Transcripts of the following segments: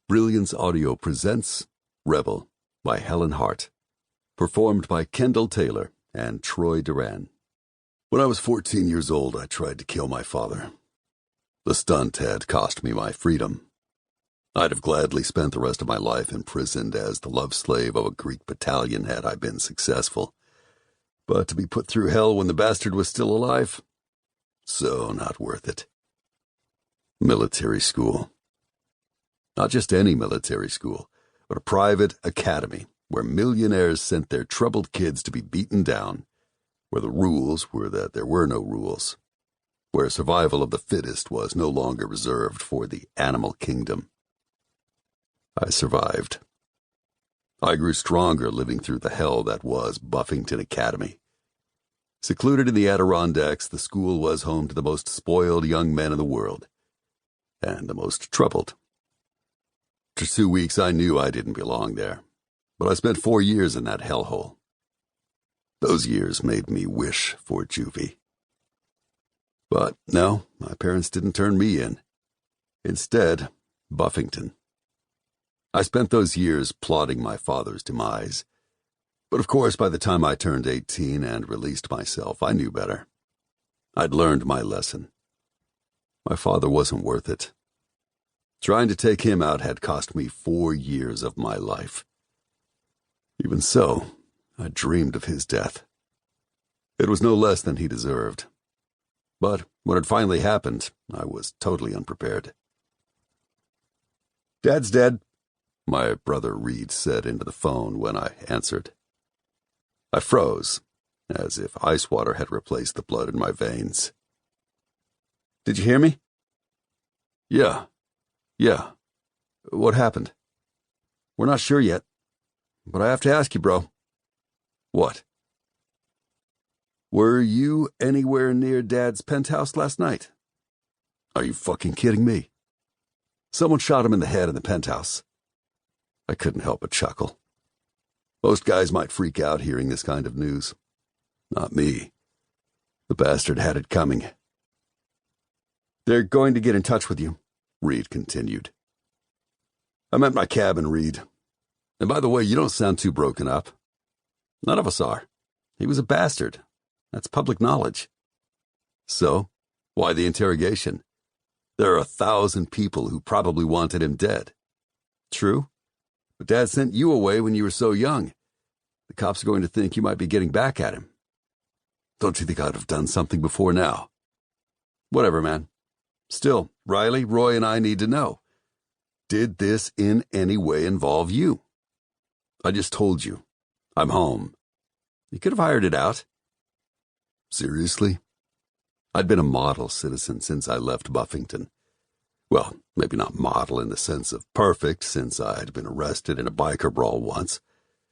Brilliance Audio presents Rebel by Helen Hardt, performed by Kendall Taylor and Troy Duran. When I was 14 years old, I tried to kill my father. The stunt had cost me my freedom. I'd have gladly spent the rest of my life imprisoned as the love slave of a Greek battalion had I been successful. But to be put through hell when the bastard was still alive? So not worth it. Military school. Not just any military school, but a private academy where millionaires sent their troubled kids to be beaten down, where the rules were that there were no rules, where survival of the fittest was no longer reserved for the animal kingdom. I survived. I grew stronger living through the hell that was Buffington Academy. Secluded in the Adirondacks, the school was home to the most spoiled young men in the world, and the most troubled. For 2 weeks, I knew I didn't belong there, but I spent 4 years in that hellhole. Those years made me wish for juvie. But no, my parents didn't turn me in. Instead, Buffington. I spent those years plotting my father's demise. But of course, by the time I turned 18 and released myself, I knew better. I'd learned my lesson. My father wasn't worth it. Trying to take him out had cost me 4 years of my life. Even so, I dreamed of his death. It was no less than he deserved. But when it finally happened, I was totally unprepared. "Dad's dead," my brother Reed said into the phone when I answered. I froze, as if ice water had replaced the blood in my veins. "Did you hear me?" Yeah. What happened?" "We're not sure yet, but I have to ask you, bro." "What?" "Were you anywhere near Dad's penthouse last night?" "Are you fucking kidding me?" "Someone shot him in the head in the penthouse." I couldn't help but chuckle. Most guys might freak out hearing this kind of news. Not me. The bastard had it coming. "They're going to get in touch with you," Reed continued. "I'm at my cabin, Reed. And by the way, you don't sound too broken up." "None of us are. He was a bastard. That's public knowledge." "So, why the interrogation? There are 1,000 people who probably wanted him dead." "True. But Dad sent you away when you were so young. The cops are going to think you might be getting back at him." "Don't you think I'd have done something before now?" "Whatever, man. Still, Riley, Roy, and I need to know. Did this in any way involve you?" "I just told you. I'm home." "You could have hired it out." "Seriously? I'd been a model citizen since I left Buffington. Well, maybe not model in the sense of perfect, since I had been arrested in a biker brawl once,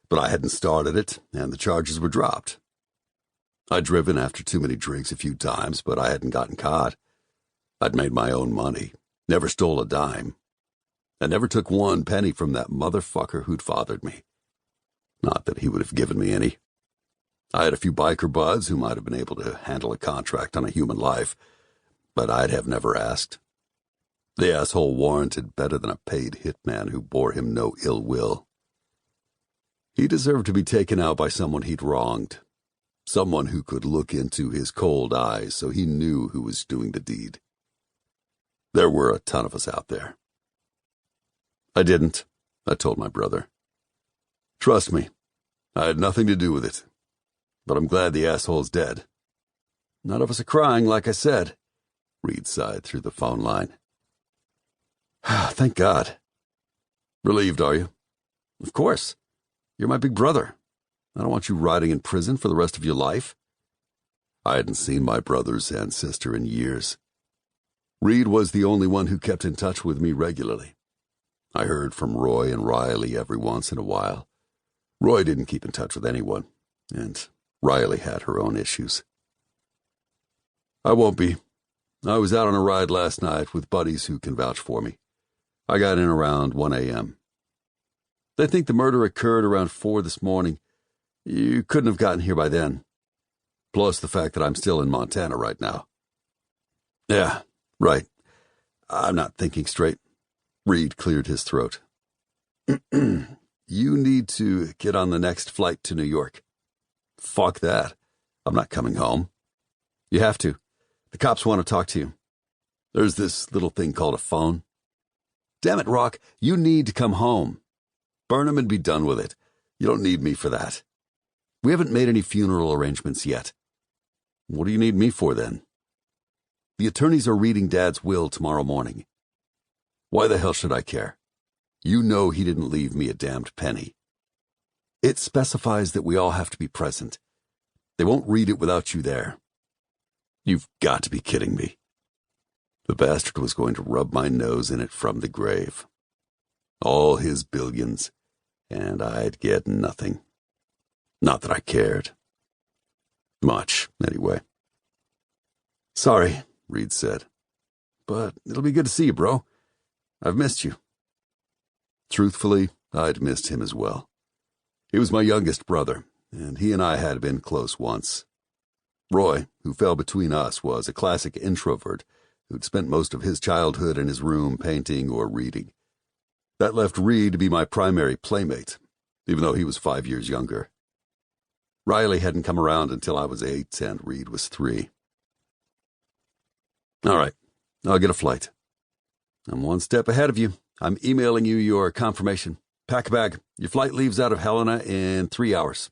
but I hadn't started it, and the charges were dropped. I'd driven after too many drinks a few times, but I hadn't gotten caught. I'd made my own money, never stole a dime. I never took 1 penny from that motherfucker who'd fathered me. Not that he would have given me any. I had a few biker buds who might have been able to handle a contract on a human life, but I'd have never asked. The asshole warranted better than a paid hitman who bore him no ill will. He deserved to be taken out by someone he'd wronged, someone who could look into his cold eyes so he knew who was doing the deed. There were a ton of us out there. "I didn't," I told my brother. "Trust me, I had nothing to do with it. But I'm glad the asshole's dead." "None of us are crying, like I said," Reed sighed through the phone line. "Thank God." "Relieved, are you?" "Of course. You're my big brother. I don't want you rotting in prison for the rest of your life." I hadn't seen my brothers and sister in years. Reed was the only one who kept in touch with me regularly. I heard from Roy and Riley every once in a while. Roy didn't keep in touch with anyone, and Riley had her own issues. "I won't be. I was out on a ride last night with buddies who can vouch for me. I got in around 1 a.m. They think the murder occurred around 4 this morning. You couldn't have gotten here by then. Plus the fact that I'm still in Montana right now." "Yeah, right. I'm not thinking straight. Reed cleared his throat. You need to get on the next flight to New York. Fuck that. I'm not coming home. You have to. The cops want to talk to you. There's this little thing called a phone. Damn it, Rock, you need to come home. Burn 'em and be done with it. You don't need me for that. We haven't made any funeral arrangements yet. What do you need me for, then? The attorneys are reading Dad's will tomorrow morning. Why the hell should I care? You know he didn't leave me a damned penny. It specifies that we all have to be present. They won't read it without you there. You've got to be kidding me. The bastard was going to rub my nose in it from the grave. All his billions, and I'd get nothing. Not that I cared. Much, anyway. Sorry, Reed said. But it'll be good to see you, bro. I've missed you. Truthfully, I'd missed him as well. He was my youngest brother, and he and I had been close once. Roy, who fell between us, was a classic introvert who'd spent most of his childhood in his room painting or reading. That left Reed to be my primary playmate, even though he was 5 years younger. Riley hadn't come around until I was 8 and Reed was 3. All right, I'll get a flight. I'm one step ahead of you. I'm emailing you your confirmation. Pack a bag. Your flight leaves out of Helena in 3 hours.